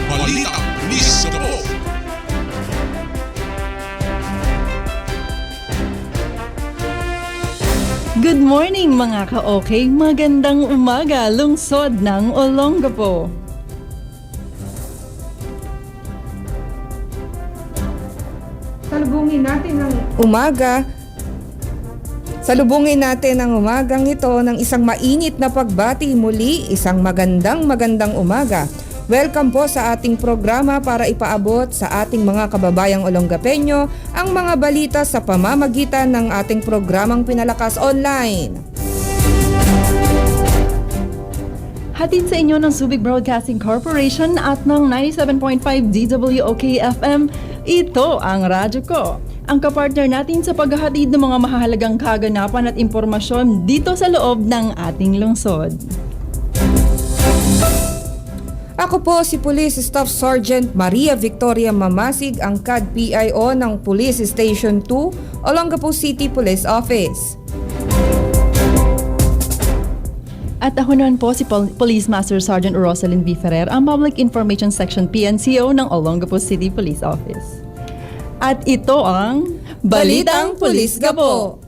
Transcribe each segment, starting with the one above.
Balita Pulis Gabo. Good morning mga ka-okay, magandang umaga, lungsod ng Olongapo. Salubungin natin ang umagang ito ng isang mainit na pagbati muli, isang magandang umaga. Welcome po sa ating programa para ipaabot sa ating mga kababayang Olongapeño ang mga balita sa pamamagitan ng ating programang Pinalakas Online. Hatid sa inyo ng Subic Broadcasting Corporation at ng 97.5 DWOK FM, ito ang radyo ko. Ang kapartner natin sa paghahatid ng mga mahahalagang kaganapan at impormasyon dito sa loob ng ating lungsod. Ako po si Police Staff Sergeant Maria Victoria Mamasig, ang CAD-PIO ng Police Station 2, Olongapo City Police Office. At ako naman po si Police Master Sergeant Rosalyn B. Ferrer, ang Public Information Section PNCO ng Olongapo City Police Office. At ito ang Balitang Pulis Gabo.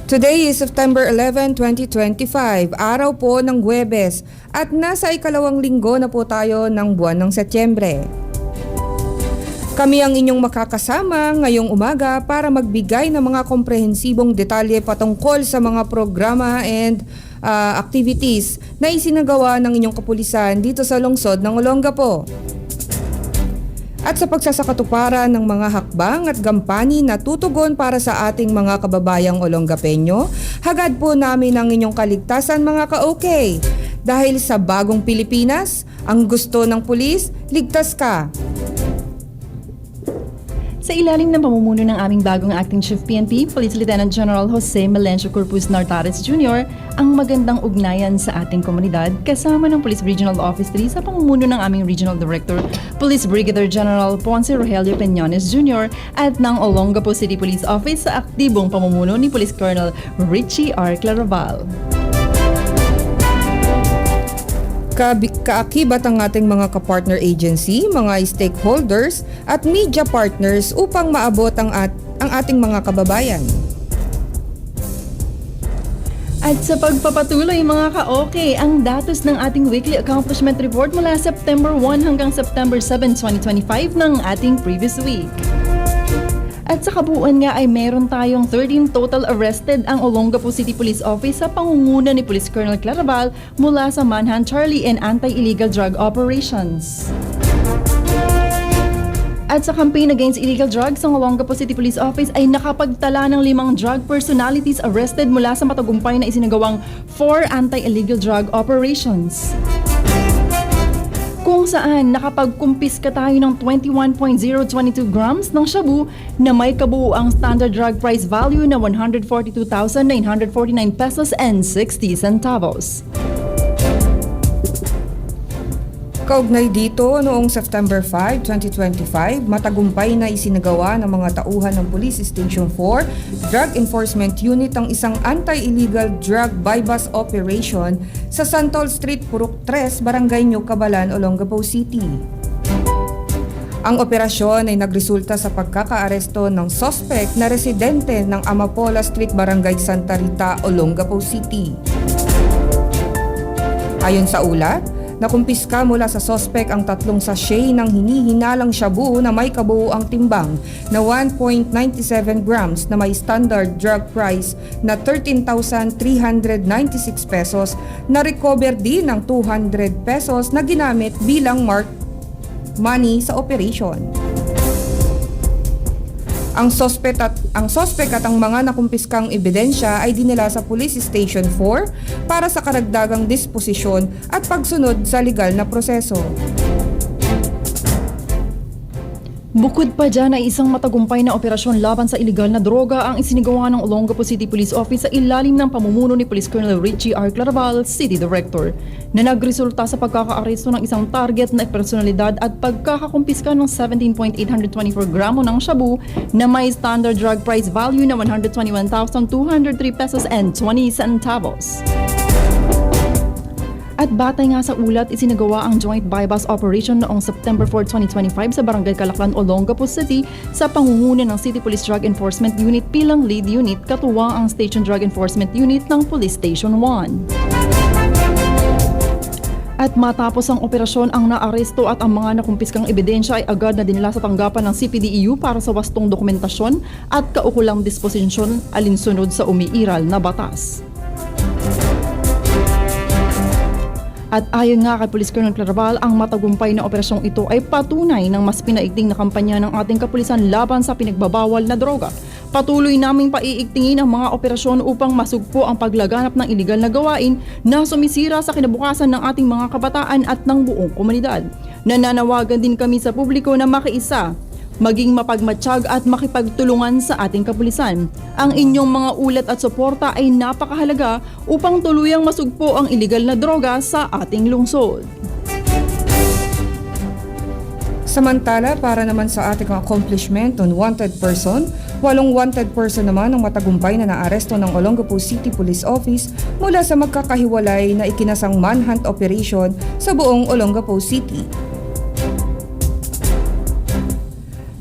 Today is September 11, 2025, araw po ng Huwebes at nasa ikalawang linggo na po tayo ng buwan ng Setyembre. Kami ang inyong makakasama ngayong umaga para magbigay ng mga komprehensibong detalye patungkol sa mga programa and activities na isinagawa ng inyong kapulisan dito sa lungsod ng Olongapo. At sa pagsasakatuparan ng mga hakbang at gampani na tutugon para sa ating mga kababayang Olongapeño, hagad po namin ang inyong kaligtasan mga ka-okay. Dahil sa bagong Pilipinas, ang gusto ng pulis, ligtas ka. Sa ilalim ng pamumuno ng aming bagong Acting Chief PNP, Police Lieutenant General Jose Melencio Corpus Nartares Jr., ang magandang ugnayan sa ating komunidad kasama ng Police Regional Office 3 sa pamumuno ng aming Regional Director, Police Brigadier General Ponce Rogelio Peñones Jr. at ng Olongapo City Police Office sa aktibong pamumuno ni Police Colonel Richie R. Claraval. Kaakibat ang ating mga kapartner agency, mga stakeholders at media partners upang maabot ang ating mga kababayan. At sa pagpapatuloy mga ka-okay, ang datos ng ating weekly accomplishment report mula September 1 hanggang September 7, 2025 ng ating previous week. At sa kabuuan nga ay meron tayong 13 total arrested ang Olongapo City Police Office sa pangunguna ni Police Colonel Claraval mula sa Manhunt Charlie and Anti-Illegal Drug Operations. At sa campaign against illegal drugs, ang Olongapo City Police Office ay nakapagtala ng 5 drug personalities arrested mula sa matagumpay na isinagawang 4 anti-illegal drug operations. Kung saan nakapagkumpiska tayo ng 21.022 grams ng shabu na may kabuuang standard drug price value na 142,949 pesos and 60 centavos. Kaugnay dito, noong September 5, 2025, matagumpay na isinagawa ng mga tauhan ng Police Station 4 Drug Enforcement Unit ang isang anti-illegal drug buy-bust operation sa Santol Street, Purok 3, Barangay New Cabalan, Olongapo City. Ang operasyon ay nagresulta sa pagkakaaresto ng suspect na residente ng Amapola Street, Barangay Santa Rita, Olongapo City. Ayon sa ulat, nakumpiska mula sa sospek ang 3 sachet ng hinihinalang shabu na may kabuuang timbang na 1.97 grams na may standard drug price na 13,396 pesos, na recover din ng 200 pesos na ginamit bilang marked money sa operation. Ang sospek at ang mga nakumpiskang ebidensya ay dinala sa Police Station 4 para sa karagdagang disposisyon at pagsunod sa legal na proseso. Bukod pa dyan ay isang matagumpay na operasyon laban sa iligal na droga ang isinigawa ng Olongapo City Police Office sa ilalim ng pamumuno ni Police Colonel Richie R. Claraval, City Director, na nagresulta sa pagkakaaresto ng isang target na personalidad at pagkakakumpiska ng 17.824 gramo ng shabu na may standard drug price value na 121,203 pesos and 20 centavos. At At batay nga sa ulat, isinagawa ang joint bypass operation noong September 4, 2025 sa Barangay Calaklan, Olongapo City sa pangunguna ng City Police Drug Enforcement Unit bilang lead unit, katuwang ang Station Drug Enforcement Unit ng Police Station 1. At matapos ang operasyon, ang naaresto at ang mga nakumpiskang ebidensya ay agad na dinala sa tanggapan ng CPDEU para sa wastong dokumentasyon at kaukulang disposisyon alinsunod sa umiiral na batas. At ayon nga kay Police Colonel Claraval, ang matagumpay na operasyong ito ay patunay ng mas pinaigting na kampanya ng ating kapulisan laban sa pinagbabawal na droga. Patuloy naming paiigtingin ang mga operasyon upang masugpo ang paglaganap ng iligal na gawain na sumisira sa kinabukasan ng ating mga kabataan at ng buong komunidad. Nananawagan din kami sa publiko na makiisa, maging mapagmatsyag at makipagtulungan sa ating kapulisan. Ang inyong mga ulat at suporta ay napakahalaga upang tuluyang masugpo ang iligal na droga sa ating lungsod. Samantala, para naman sa ating accomplishment on wanted person, 8 wanted person naman ang matagumpay na naaresto ng Olongapo City Police Office mula sa magkakahiwalay na ikinasang manhunt operation sa buong Olongapo City.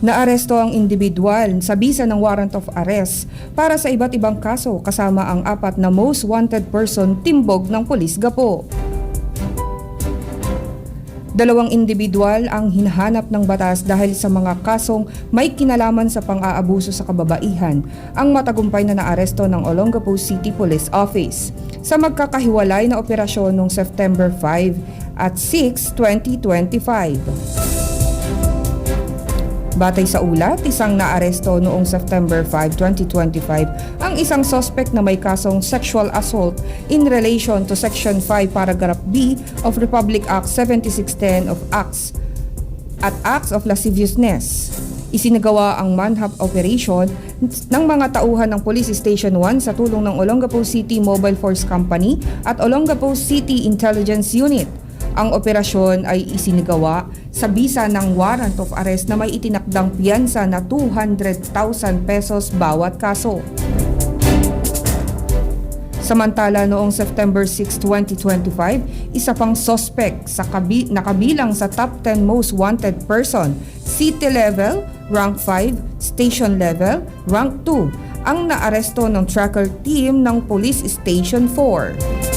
Naaresto ang individual sa bisa ng warrant of arrest para sa iba't ibang kaso kasama ang 4 na most wanted person timbog ng Pulis Gapo. 2 individual ang hinahanap ng batas dahil sa mga kasong may kinalaman sa pang-aabuso sa kababaihan ang matagumpay na naaresto ng Olongapo City Police Office sa magkakahiwalay na operasyon noong September 5 at 6, 2025. Batay sa ulat, isang naaresto noong September 5, 2025 ang isang suspect na may kasong sexual assault in relation to Section 5 Paragraph B of Republic Act 7610 of Acts at Acts of Lasciviousness. Isinagawa ang manhunt operation ng mga tauhan ng Police Station 1 sa tulong ng Olongapo City Mobile Force Company at Olongapo City Intelligence Unit. Ang operasyon ay isinagawa sa bisa ng warrant of arrest na may itinakdang piyansa na 200,000 pesos bawat kaso. Samantala, noong September 6, 2025, isa pang suspect sa nakabilang sa top 10 most wanted person, city level, rank 5, station level, rank 2, ang naaresto ng tracker team ng Police Station 4.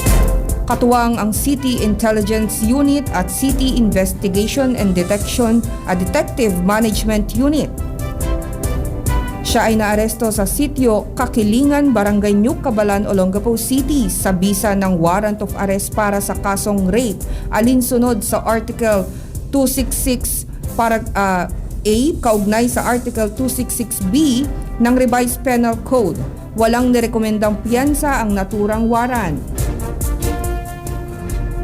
Katuwang ang City Intelligence Unit at City Investigation and Detection at Detective Management Unit. Siya ay naaresto sa sitio Kakilingan, Barangay New Cabalan, Olongapo City sa bisa ng warrant of arrest para sa kasong rape alinsunod sa Article 266 A kaugnay sa Article 266B ng Revised Penal Code. Walang nirekomendang piyansa ang naturang warrant.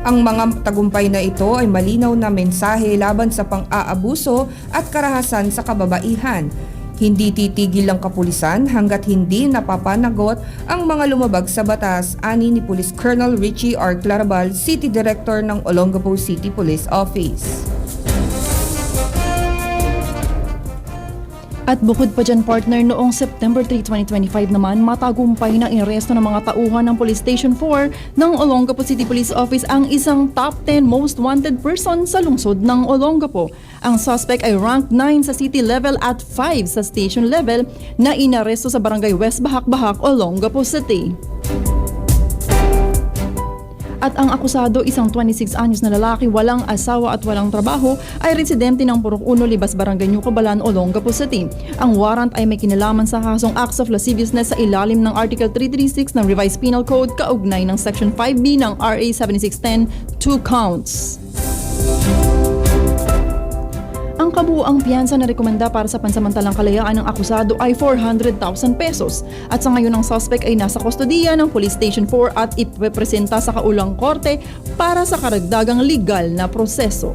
Ang mga tagumpay na ito ay malinaw na mensahe laban sa pang-aabuso at karahasan sa kababaihan. Hindi titigil ang kapulisan hanggat hindi napapanagot ang mga lumabag sa batas, ani ni Police Colonel Richie R. Claraval, City Director ng Olongapo City Police Office. At bukod pa dyan, partner, noong September 3, 2025 naman, matagumpay na inaresto ng mga tauhan ng Police Station 4 ng Olongapo City Police Office ang isang top 10 most wanted person sa lungsod ng Olongapo. Ang suspect ay rank 9 sa city level at 5 sa station level na inaresto sa Barangay West Bahak-Bahak, Olongapo City. At ang akusado, isang 26 anyos na lalaki, walang asawa at walang trabaho, ay residente ng Purok 1, Libas, Barangay New Cabalan, Olongapo City. Ang warrant ay may kinalaman sa kasong acts of lasciviousness sa ilalim ng Article 336 ng Revised Penal Code kaugnay ng Section 5B ng RA 7610, 2 counts. Ang kabuuang piyansa na rekomenda para sa pansamantalang kalayaan ng akusado ay 400,000 pesos at sa ngayon ang suspect ay nasa kustodiya ng Police Station 4 at ipepresenta sa kaulang korte para sa karagdagang legal na proseso.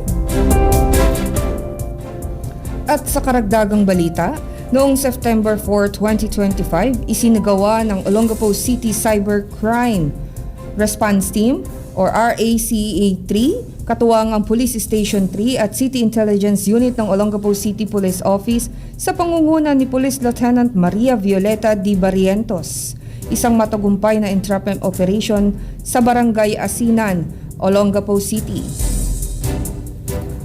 At sa karagdagang balita, noong September 4, 2025, isinagawa ng Olongapo City Cybercrime Response Team or RACA 3, katuwang ang Police Station 3 at City Intelligence Unit ng Olongapo City Police Office sa pangunguna ni Police Lieutenant Maria Violeta D. Barrientos, isang matagumpay na entrapment operation sa Barangay Asinan, Olongapo City.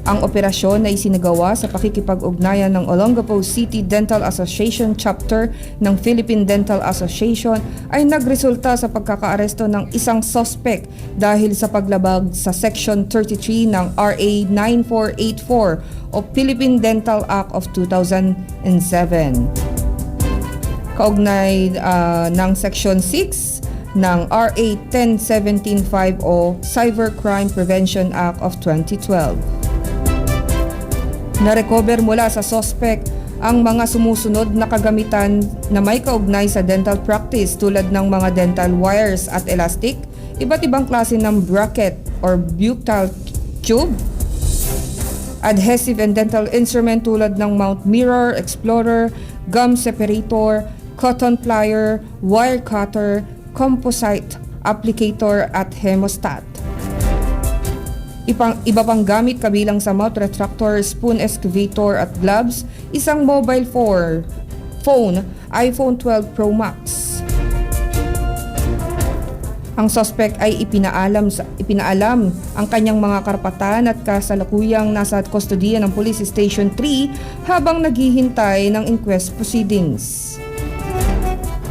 Ang operasyon na isinagawa sa pakikipag-ugnayan ng Olongapo City Dental Association Chapter ng Philippine Dental Association ay nagresulta sa pagkakaaresto ng isang suspect dahil sa paglabag sa Section 33 ng RA 9484 o Philippine Dental Act of 2007. Kaugnay ng Section 6 ng RA 10175 o Cybercrime Prevention Act of 2012. Na-recover mula sa suspect ang mga sumusunod na kagamitan na may kaugnay sa dental practice tulad ng mga dental wires at elastic, iba't ibang klase ng bracket or buccal tube, adhesive and dental instrument tulad ng mount mirror, explorer, gum separator, cotton plier, wire cutter, composite applicator at hemostat. Iba pang gamit kabilang sa mouth retractor, spoon excavator at gloves, isang mobile phone, iPhone 12 Pro Max. Ang suspect ay ipinaalam ang kanyang mga karapatan at kasalukuyang nasa kustodiya ng Police Station 3 habang naghihintay ng inquest proceedings.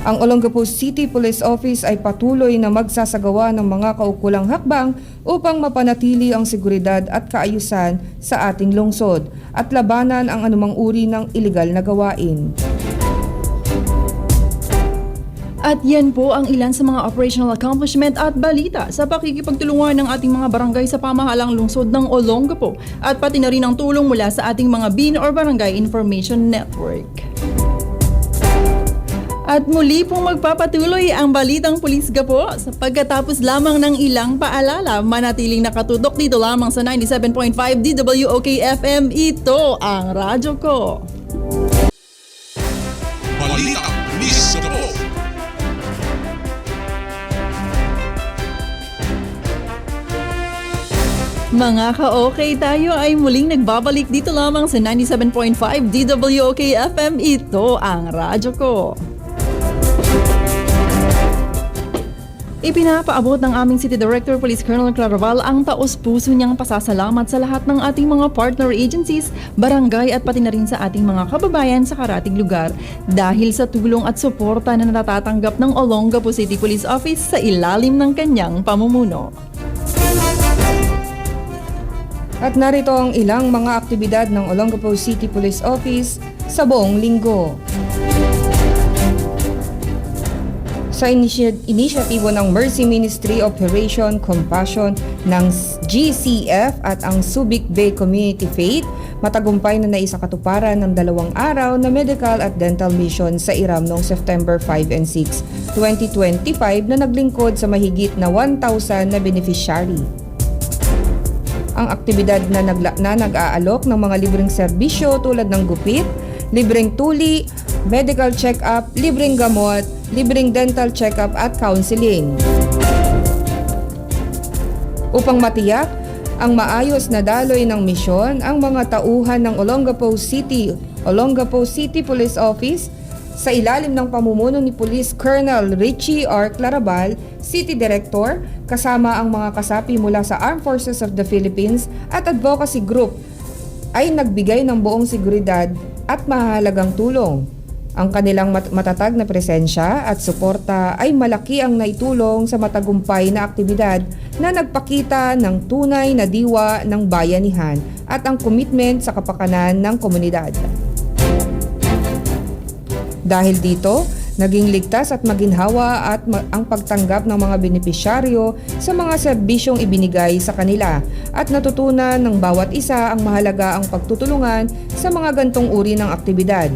Ang Olongapo City Police Office ay patuloy na magsasagawa ng mga kaukulang hakbang upang mapanatili ang seguridad at kaayusan sa ating lungsod at labanan ang anumang uri ng iligal na gawain. At yan po ang ilan sa mga operational accomplishment at balita sa pakikipagtulungan ng ating mga barangay sa pamahalang lungsod ng Olongapo at pati na rin ang tulong mula sa ating mga BIN or Barangay Information Network. At muli pong magpapatuloy ang Balitang Pulisga po sa pagkatapos lamang ng ilang paalala. Manatiling nakatutok dito lamang sa 97.5 DWOK FM. Ito ang radyo ko. Balita Pulisga po. Mga ka-okay, tayo ay muling nagbabalik dito lamang sa 97.5 DWOK FM. Ito ang radyo ko. Ipinapaabot ng aming City Director Police Colonel Claraval ang taos-puso niyang pasasalamat sa lahat ng ating mga partner agencies, barangay at pati na rin sa ating mga kababayan sa karatig lugar dahil sa tulong at suporta na natatanggap ng Olongapo City Police Office sa ilalim ng kanyang pamumuno. At narito ang ilang mga aktibidad ng Olongapo City Police Office sa buong linggo. Sa inisyatibo ng Mercy Ministry Operation Compassion ng GCF at ang Subic Bay Community Faith, matagumpay na naisakatuparan ng 2 araw na medical at dental mission sa Iram noong September 5 and 6, 2025 na naglingkod sa mahigit na 1,000 na beneficiary. Ang aktibidad na nag-aalok ng mga libreng serbisyo tulad ng gupit, libreng tuli, medical check-up, libreng gamot, libreng dental check-up at counseling. Upang matiyak ang maayos na daloy ng misyon, ang mga tauhan ng Olongapo City Police Office sa ilalim ng pamumuno ni Police Colonel Richie R. Claraval, City Director, kasama ang mga kasapi mula sa Armed Forces of the Philippines at Advocacy Group ay nagbigay ng buong seguridad at mahalagang tulong. Ang kanilang matatag na presensya at suporta ay malaki ang naitulong sa matagumpay na aktibidad na nagpakita ng tunay na diwa ng bayanihan at ang commitment sa kapakanan ng komunidad. Dahil dito, naging ligtas at maginhawa at ang pagtanggap ng mga benepisyaryo sa mga serbisyong ibinigay sa kanila at natutunan ng bawat isa ang mahalaga ang pagtutulungan sa mga gantong uri ng aktibidad.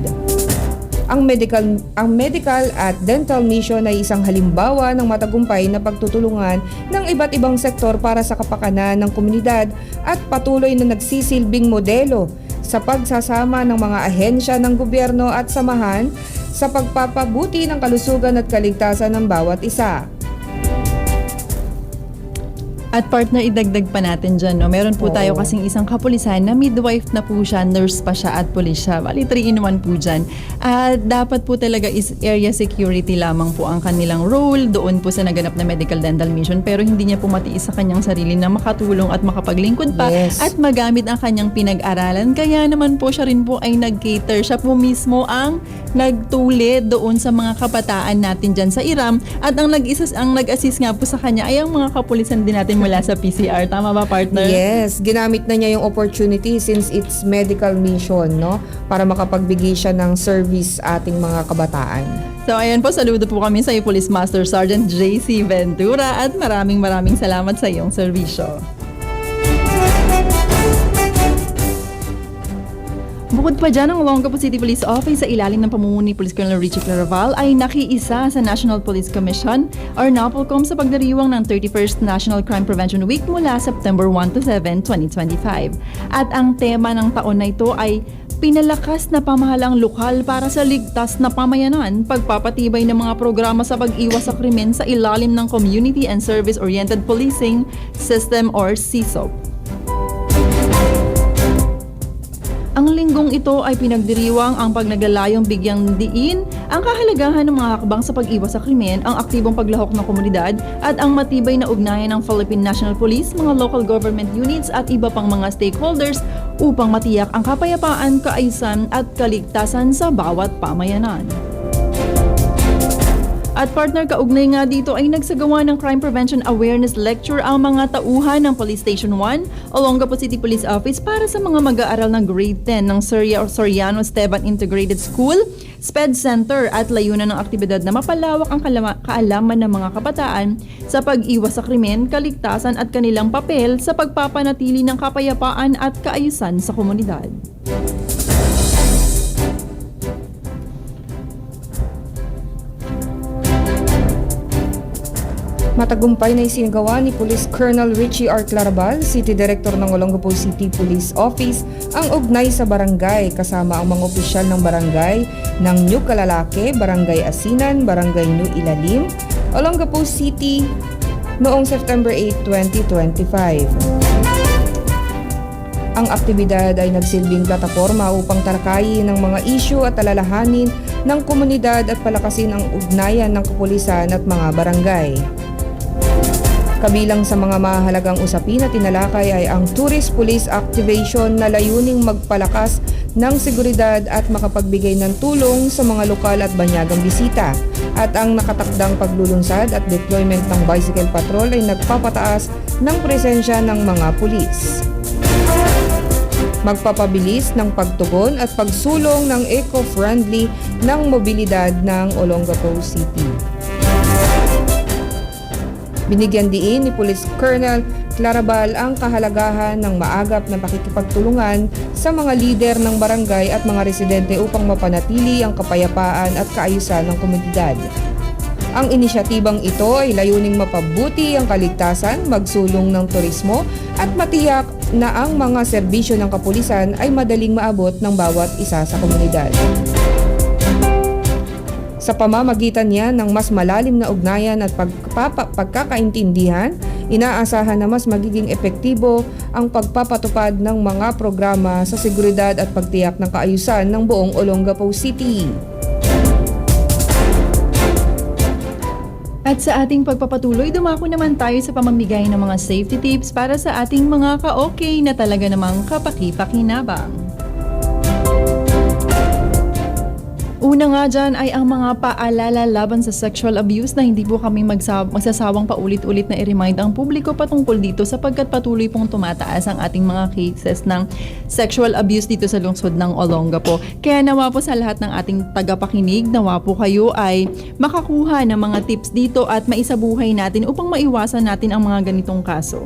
Ang medical at dental mission ay isang halimbawa ng matagumpay na pagtutulungan ng iba't ibang sektor para sa kapakanan ng komunidad at patuloy na nagsisilbing modelo sa pagsasama ng mga ahensya ng gobyerno at samahan sa pagpapabuti ng kalusugan at kaligtasan ng bawat isa. At partner, idagdag pa natin dyan, no? Meron po Oo. tayo kasing isang kapulisan na midwife na po siya, nurse pa siya at pulis siya. Bali, 3-in-1 po dyan. At dapat po talaga is area security lamang po ang kanilang role doon po sa naganap na medical dental mission. Pero hindi niya po matiis sa kanyang sarili na makatulong at makapaglingkod pa Yes. at magamit ang kanyang pinag-aralan. Kaya naman po siya rin po ay nag-cater. Siya po mismo ang nagtulid doon sa mga kabataan natin dyan sa Iram. At ang nag-assist nga po sa kanya ay ang mga kapulisan din natin mula sa PCR. Tama ba, partner? Yes, ginamit na niya yung opportunity since it's medical mission, no? Para makapagbigay siya ng service ating mga kabataan. So ayan po, saludo po kami sa iyo, Police Master Sergeant JC Ventura, at maraming salamat sa iyong serbisyo. Bukod pa dyan, ang Olongapo City Police Office sa ilalim ng pamumuno ni Police Colonel Richie Claraval ay nakiisa sa National Police Commission or NAPOLCOM sa pagdiriwang ng 31st National Crime Prevention Week mula September 1 to 7, 2025. At ang tema ng taon na ito ay pinalakas na pamahalang lokal para sa ligtas na pamayanan, pagpapatibay ng mga programa sa pag-iwas sa krimen sa ilalim ng Community and Service-Oriented Policing System or CSOP. Ang linggong ito ay pinagdiriwang ang pagnaglalayong bigyang diin ang kahalagahan ng mga hakbang sa pag-iwas sa krimen, ang aktibong paglahok ng komunidad at ang matibay na ugnayan ng Philippine National Police, mga local government units at iba pang mga stakeholders upang matiyak ang kapayapaan, kaayusan at kaligtasan sa bawat pamayanan. At partner, kaugnay nga dito ay nagsagawa ng Crime Prevention Awareness Lecture ang mga tauhan ng Police Station 1, Olongapo City Police Office para sa mga mag-aaral ng Grade 10 ng Soriano Esteban Integrated School, SPED Center at layunan ng aktibidad na mapalawak ang kaalaman ng mga kabataan sa pag-iwas sa krimen, kaligtasan at kanilang papel sa pagpapanatili ng kapayapaan at kaayusan sa komunidad. Matagumpay na isinagawa ni Police Colonel Richie R. Claraval, City Director ng Olongapo City Police Office, ang ugnay sa barangay kasama ang mga opisyal ng barangay ng New Calalake, Barangay Asinan, Barangay New Ilalim, Olongapo City noong September 8, 2025. Ang aktibidad ay nagsilbing plataforma upang talakayin ng mga isyu at alalahanin ng komunidad at palakasin ang ugnayan ng kapulisan at mga barangay. Kabilang sa mga mahalagang usapin na tinalakay ay ang Tourist Police Activation na layuning magpalakas ng seguridad at makapagbigay ng tulong sa mga lokal at banyagang bisita. At ang nakatakdang paglulunsad at deployment ng bicycle patrol ay nagpapataas ng presensya ng mga pulis. Magpapabilis ng pagtugon at pagsulong ng eco-friendly ng mobilidad ng Olongapo City. Binigyan diin ni Police Colonel Claraval ang kahalagahan ng maagap na pakikipagtulungan sa mga lider ng barangay at mga residente upang mapanatili ang kapayapaan at kaayusan ng komunidad. Ang inisyatibang ito ay layuning mapabuti ang kaligtasan, magsulong ng turismo at matiyak na ang mga serbisyo ng kapulisan ay madaling maabot ng bawat isa sa komunidad. Sa pamamagitan niya ng mas malalim na ugnayan at pagkakaintindihan, inaasahan na mas magiging epektibo ang pagpapatupad ng mga programa sa seguridad at pagtiyak ng kaayusan ng buong Olongapo City. At sa ating pagpapatuloy, dumako naman tayo sa pamamigay ng mga safety tips para sa ating mga ka-okay na talaga namang kapaki-pakinabang. Una nga dyan ay ang mga paalala laban sa sexual abuse na hindi po kami magsasawang paulit-ulit na i-remind ang publiko patungkol dito sapagkat patuloy pong tumataas ang ating mga cases ng sexual abuse dito sa lungsod ng Olongapo. Kaya nawa po sa lahat ng ating tagapakinig, nawa po kayo ay makakuha ng mga tips dito at maisabuhay natin upang maiwasan natin ang mga ganitong kaso.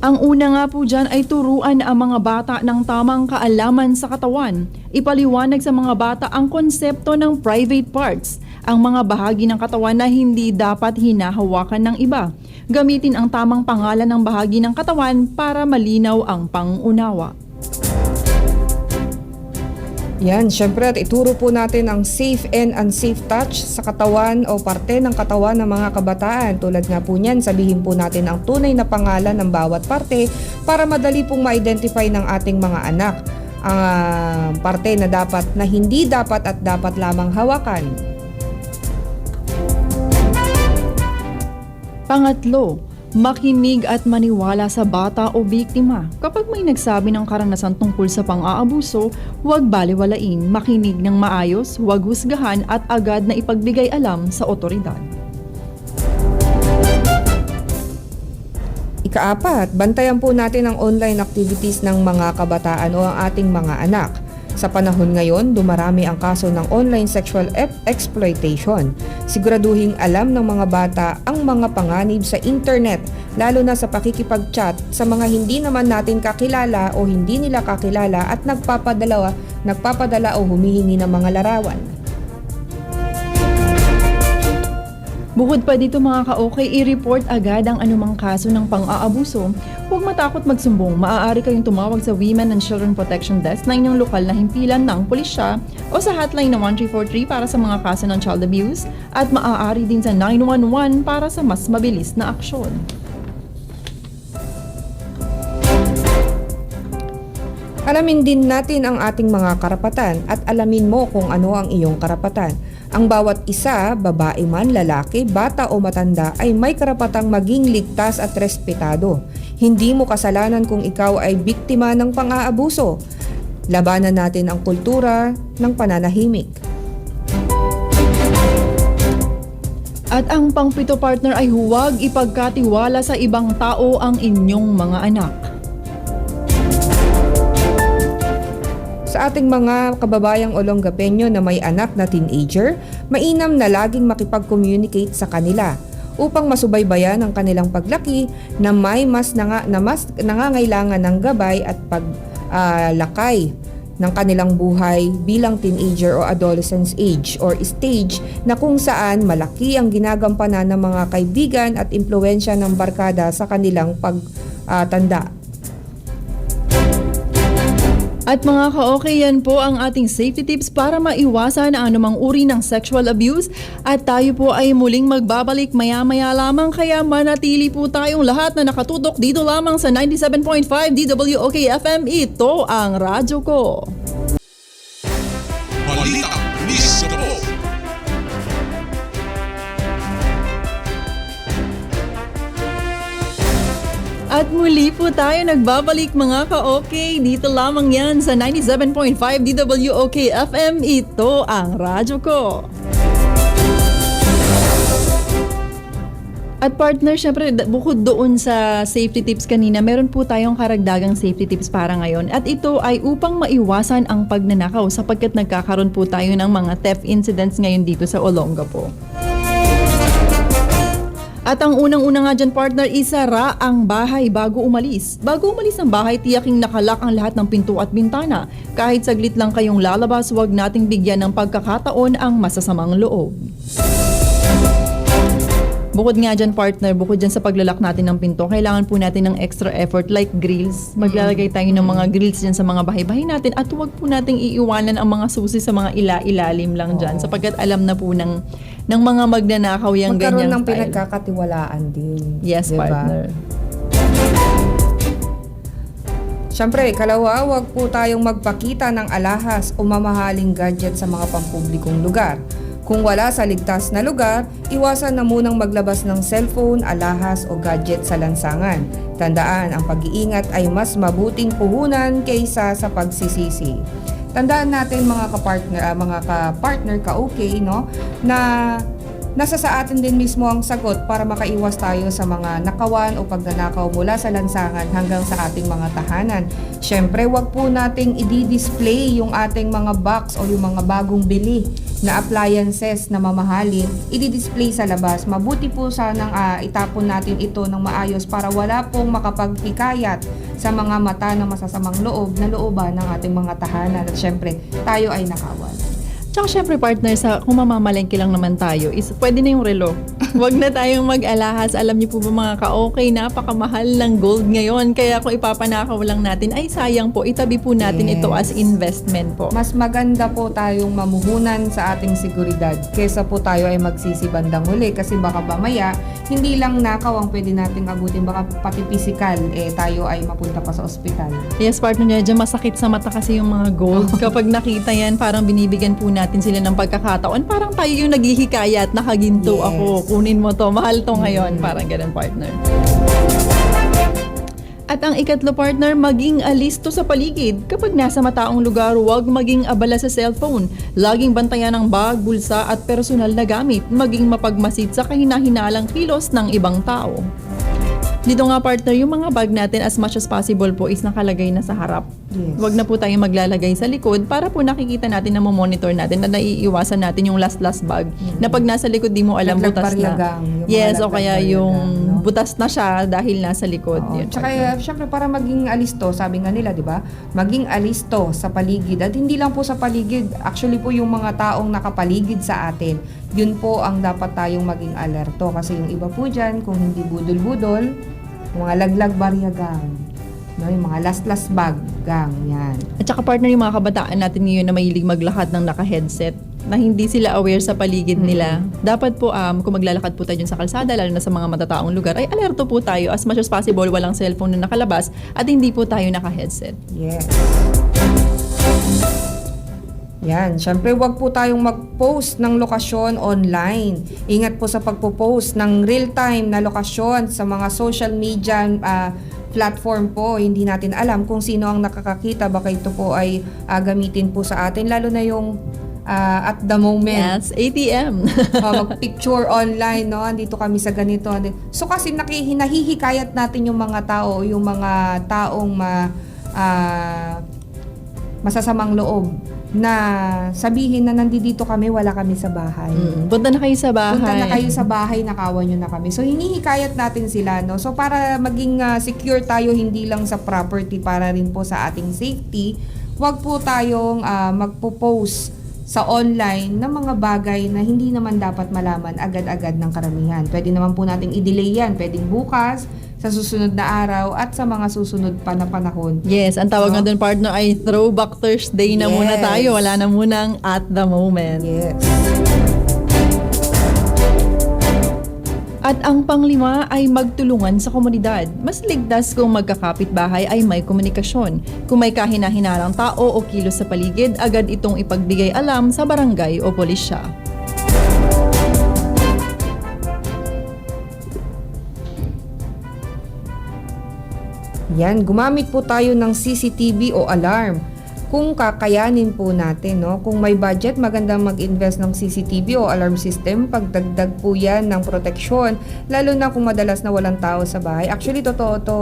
Ang una nga po dyan ay turuan ang mga bata ng tamang kaalaman sa katawan. Ipaliwanag sa mga bata ang konsepto ng private parts, ang mga bahagi ng katawan na hindi dapat hinahawakan ng iba. Gamitin ang tamang pangalan ng bahagi ng katawan para malinaw ang pangunawa. Yan, syempre at ituro po natin ang safe and unsafe touch sa katawan o parte ng katawan ng mga kabataan. Tulad nga po niyan, sabihin po natin ang tunay na pangalan ng bawat parte para madali pong ma-identify ng ating mga anak ang parte na hindi dapat at dapat lamang hawakan. Pangatlo, makinig at maniwala sa bata o biktima. Kapag may nagsabi ng karanasan tungkol sa pang-aabuso, huwag baliwalain, makinig ng maayos, huwag husgahan at agad na ipagbigay alam sa otoridad. Ikaapat, bantayan po natin ang online activities ng mga kabataan o ang ating mga anak. Sa panahon ngayon, dumarami ang kaso ng online sexual exploitation. Siguraduhing alam ng mga bata ang mga panganib sa internet, lalo na sa pakikipag-chat sa mga hindi naman natin kakilala o hindi nila kakilala at nagpapadala o humihingi ng mga larawan. Bukod pa dito mga ka-okay, i-report agad ang anumang kaso ng pang-aabuso. Huwag matakot magsumbong. Maaari kayong tumawag sa Women and Children Protection Desk na inyong lokal na himpilan ng pulisya o sa hotline na 1343 para sa mga kaso ng child abuse at maaari din sa 911 para sa mas mabilis na aksyon. Alamin din natin ang ating mga karapatan at alamin mo kung ano ang iyong karapatan. Ang bawat isa, babae man, lalaki, bata o matanda ay may karapatang maging ligtas at respetado. Hindi mo kasalanan kung ikaw ay biktima ng pang-aabuso. Labanan natin ang kultura ng pananahimik. At ang pangpito partner ay huwag ipagkatiwala sa ibang tao ang inyong mga anak. Sa ating mga kababayang Olongapeño na may anak na teenager, mainam na laging makipag-communicate sa kanila upang masubaybayan ang kanilang paglaki na mas nangangailangan ng gabay at paglakay ng kanilang buhay bilang teenager o adolescence age or stage na kung saan malaki ang ginagampanan ng mga kaibigan at impluwensya ng barkada sa kanilang pagtanda. At mga ka-okay, yan po ang ating safety tips para maiwasan ang anumang uri ng sexual abuse. At tayo po ay muling magbabalik maya-maya lamang, kaya manatili po tayong lahat na nakatutok dito lamang sa 97.5 DWOK FM. Ito ang radyo ko. Balita Miss Po. At muli po tayo nagbabalik mga ka-okay. Dito lamang yan sa 97.5 DWOK FM. Ito ang radyo ko. At partner, syempre bukod doon sa safety tips kanina, meron po tayong karagdagang safety tips para ngayon. At ito ay upang maiwasan ang pagnanakaw sapagkat nagkakaroon po tayo ng mga theft incidents ngayon dito sa Olongapo. At ang unang-una nga dyan partner, isara ang bahay bago umalis. Bago umalis ng bahay, tiyaking nakalak ang lahat ng pinto at bintana. Kahit saglit lang kayong lalabas, huwag nating bigyan ng pagkakataon ang masasamang loob. Bukod nga dyan partner, bukod dyan sa paglalak natin ng pinto, kailangan po natin ng extra effort like grills. Maglalagay tayo ng mga grills dyan sa mga bahay-bahay natin at huwag po nating iiwanan ang mga susi sa mga ilalim lang dyan sapagkat alam na po ng mga magnanakaw yung magkaroon ganyang ng style. pinagkakatiwalaan din. Yes, diba? partner. Siyempre, kalawa, huwag po tayong magpakita ng alahas o mamahaling gadget sa mga pampublikong lugar. Kung wala sa ligtas na lugar, iwasan na munang maglabas ng cellphone, alahas o gadget sa lansangan. Tandaan, ang pag-iingat ay mas mabuting puhunan kaysa sa pagsisisi. Tandaan natin mga ka-partner ka-okay, no? Na nasa sa atin din mismo ang sagot para makaiwas tayo sa mga nakawan o pagnanakaw mula sa lansangan hanggang sa ating mga tahanan. Siyempre, wag po nating i-display yung ating mga box o yung mga bagong bili na appliances na mamahalin, i-display sa labas. Mabuti po sanang itapon natin ito ng maayos para wala pong makapagpikayat sa mga mata ng masasamang loob na looban ng ating mga tahanan. At syempre, tayo ay nakawan. Tsaka syempre partner, kung mamamalengke lang naman tayo, pwede na yung relo. Huwag na tayong mag-alahas. Alam niyo po ba mga ka-okay, napakamahal ng gold ngayon. Kaya kung ipapanakaw lang natin, ay sayang po. Itabi po natin ito as investment po. Mas maganda po tayong mamuhunan sa ating seguridad kesa po tayo ay magsisibandang huli kasi baka mamaya hindi lang nakaw ang pwede nating abutin, baka pati physical tayo ay mapunta pa sa ospital. Yes, partner, medyo masakit sa mata kasi yung mga gold. Kapag nakita yan, parang binibigyan po natin sila ng pagkakataon. Parang tayo yung naghihikayat, nakaginto Yes. ako, kunin mo to, mahal to ngayon. Parang ganun, partner. At ang ikatlo, partner, maging alisto sa paligid. Kapag nasa mataong lugar, huwag maging abala sa cellphone. Laging bantayan ang bag, bulsa at personal na gamit. Maging mapagmasid sa kahina-hinalang kilos ng ibang tao. Dito nga, partner, yung mga bag natin as much as possible po is nakalagay na sa harap. Yes. Huwag na po tayong maglalagay sa likod para po nakikita natin na monitor natin na naiiwasan natin yung last bag na pag nasa likod di mo alam butas na. Yes, o kaya yung butas na siya dahil nasa likod. Oo. Yun, Tsaka partner. syempre para maging alisto, sabi nga nila, di ba? Maging alisto sa paligid. At hindi lang po sa paligid, actually po yung mga taong nakapaligid sa atin, yun po ang dapat tayong maging alerto. Kasi yung iba po dyan, kung hindi budol-budol, mga laglag barya gang, no, yung mga last bag gang, yan. At saka, partner, yung mga kabataan natin ngayon na mahilig maglakad ng naka-headset na hindi sila aware sa paligid nila. Dapat po, kung maglalakad po tayo dyan sa kalsada, lalo na sa mga matataong lugar, ay alerto po tayo as much as possible, walang cellphone na nakalabas at hindi po tayo naka-headset. Yes. Yan, syempre wag po tayong mag-post ng lokasyon online. Ingat po sa pagpo-post ng real-time na lokasyon sa mga social media platform po. Hindi natin alam kung sino ang nakakakita. Baka ito po ay gamitin po sa atin. Lalo na yung at the moment. Yes, ATM. Mag-picture online, no? Andito kami sa ganito. So kasi nahihikayat natin yung mga tao, yung mga taong masasamang loob na sabihin na nandito kami, wala kami sa bahay. Punta na kayo sa bahay. Punta na kayo sa bahay, nakawan nyo na kami. So, hinihikayat natin sila, no? So, para maging secure tayo, hindi lang sa property, para rin po sa ating safety, wag po tayong magpo-post sa online ng mga bagay na hindi naman dapat malaman agad-agad ng karamihan. Pwede naman po nating i-delay yan. Pwedeng bukas, sa susunod na araw, at sa mga susunod pa na panahon. Yes, ang tawag nga doon, partner, ay Throwback Thursday na muna Yes. tayo. Wala na munang at the moment. Yes. At ang panglima ay magtulungan sa komunidad. Mas ligtas kung magkakapit-bahay ay may komunikasyon. Kung may kahina-hinalang tao o kilos sa paligid, agad itong ipagbigay alam sa barangay o pulisya. Yan, gumamit po tayo ng CCTV o alarm kung kakayanin po natin, no? Kung may budget, magandang mag-invest ng CCTV o alarm system. Pagdagdag po yan ng proteksyon, lalo na kung madalas na walang tao sa bahay. Actually, totoo to,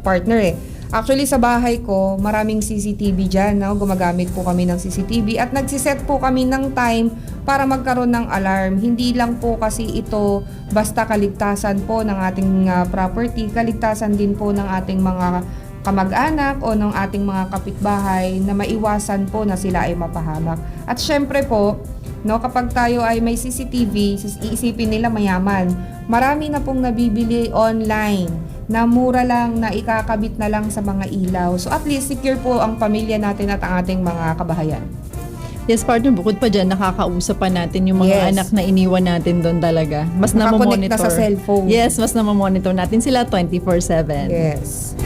partner eh. Actually, sa bahay ko, maraming CCTV dyan, no? Gumagamit po kami ng CCTV at nagsiset po kami ng time para magkaroon ng alarm. Hindi lang po kasi ito basta kaligtasan po ng ating property, kaligtasan din po ng ating mga kamag-anak o ng ating mga kapitbahay na maiwasan po na sila ay mapahamak. At syempre po, no, kapag tayo ay may CCTV, iisipin nila mayaman. Marami na pong nabibili online na mura lang, na ikakabit na lang sa mga ilaw. So at least secure po ang pamilya natin at ang ating mga kabahayan. Yes, partner, bukod pa dyan, nakakausap pa natin yung mga Yes. anak na iniwan natin doon talaga. Mas Nakakonect namamonitor. na sa cellphone. Yes, mas namamonitor natin sila 24/7. Yes.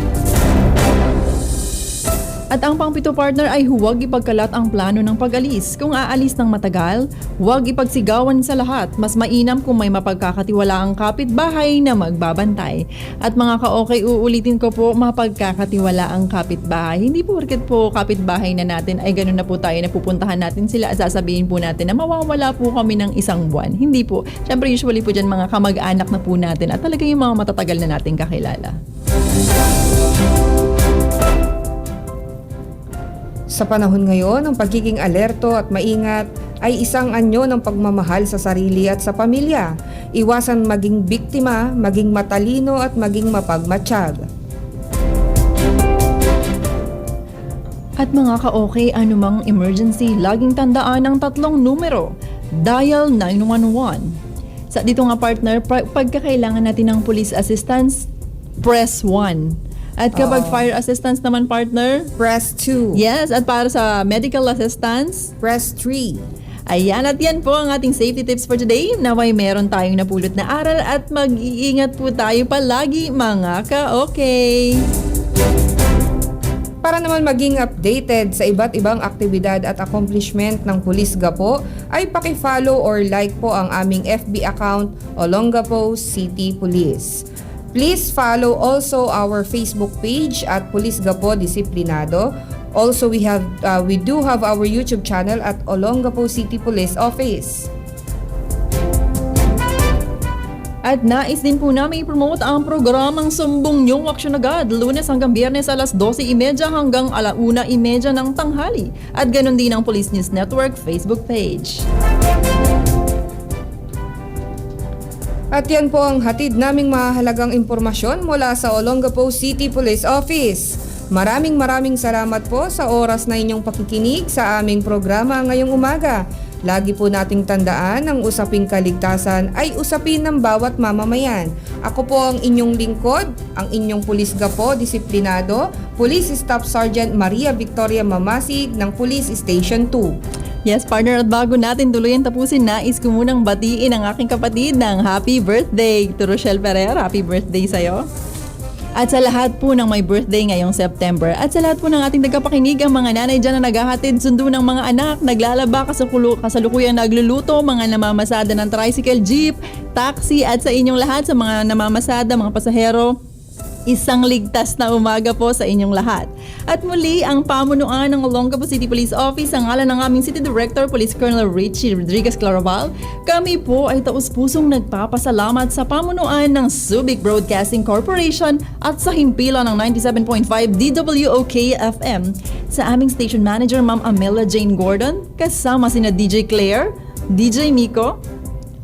At ang pangpito, partner, ay huwag ipagkalat ang plano ng pag-alis. Kung aalis ng matagal, huwag ipagsigawan sa lahat. Mas mainam kung may mapagkakatiwalaang kapitbahay na magbabantay. At mga ka-okay, uulitin ko po, mapagkakatiwalaang kapitbahay. Hindi po porket po kapitbahay na natin ay ganun na po tayo na pupuntahan natin sila at sasabihin po natin na mawawala po kami ng isang buwan. Hindi po. Siyempre, usually po dyan mga kamag-anak na po natin at talaga yung mga matatagal na nating kakilala. Sa panahon ngayon, ang pagiging alerto at maingat ay isang anyo ng pagmamahal sa sarili at sa pamilya. Iwasan maging biktima, maging matalino at maging mapagmatsyag. At mga ka-okay, anumang emergency, laging tandaan ang tatlong numero. Dial 911. Sa dito nga partner, pagka kailangan natin ng police assistance, press 1. At kapag fire assistance naman partner, Press 2. yes, at para sa medical assistance, Press 3. ayan, at yan po ang ating safety tips for today. Naway meron tayong napulot na aral at mag-iingat po tayo palagi mga ka-okay. Para naman maging updated sa iba't ibang aktibidad at accomplishment ng Pulis Gapo, ay paki-follow or like po ang aming FB account Olongapo City Police. Please follow also our Facebook page at Pulis Gapo Disiplinado. Also, we do have our YouTube channel at Olongapo City Police Office. At nais din po namin i-promote ang programang Sumbong Niyong Aksyon Agad, Lunes hanggang Biyernes alas 12:30 hanggang 1:30 ng tanghali. At ganun din ang Police News Network Facebook page. At yan po ang hatid naming mahalagang impormasyon mula sa Olongapo City Police Office. Maraming salamat po sa oras na inyong pakikinig sa aming programa ngayong umaga. Lagi po nating tandaan ang usaping kaligtasan ay usapin ng bawat mamamayan. Ako po ang inyong lingkod, ang inyong Pulis Gapo Disiplinado, Police Staff Sergeant Maria Victoria Mamasig ng Police Station 2. Yes, partner, at bago natin tuluyan tapusin, nais ko munang batiin ang aking kapatid ng happy birthday. To Rochelle Ferrer, happy birthday sa'yo. At sa lahat po ng may birthday ngayong September, at sa lahat po ng ating tagapakinig, ang mga nanay dyan na naghahatid sundo ng mga anak, naglalaba, kasalukuyang nagluluto, mga namamasada ng tricycle, jeep, taxi, at sa inyong lahat, sa mga namamasada, mga pasahero, isang ligtas na umaga po sa inyong lahat. At muli, ang pamunuan ng Olongapo City Police Office, ang ngalan ng aming City Director, Police Colonel Richie Rodriguez Claraval, kami po ay taus-pusong nagpapasalamat sa pamunuan ng Subic Broadcasting Corporation at sa himpilan ng 97.5 DWOK FM. Sa aming station manager, Ma'am Amelia Jane Gordon, kasama sina DJ Claire, DJ Miko,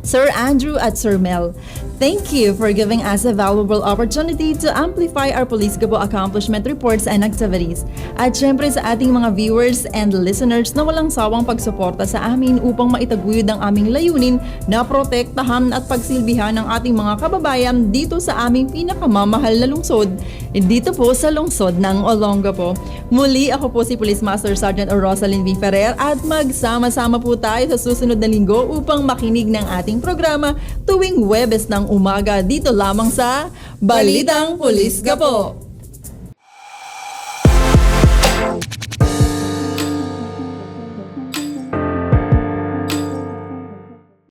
Sir Andrew at Sir Mel. Thank you for giving us a valuable opportunity to amplify our Police Gapo accomplishment reports and activities. At syempre sa ating mga viewers and listeners na walang sawang pagsuporta sa amin upang maitaguyod ang aming layunin na protektahan at pagsilbihan ng ating mga kababayan dito sa aming pinakamamahal na lungsod, dito po sa lungsod ng Olongapo. Muli, ako po si Police Master Sergeant Rosalyn V. Ferrer at magsama-sama po tayo sa susunod na linggo upang makinig ng ating programa tuwing Huwebes ng umaga dito lamang sa Balitang Pulis Gapo.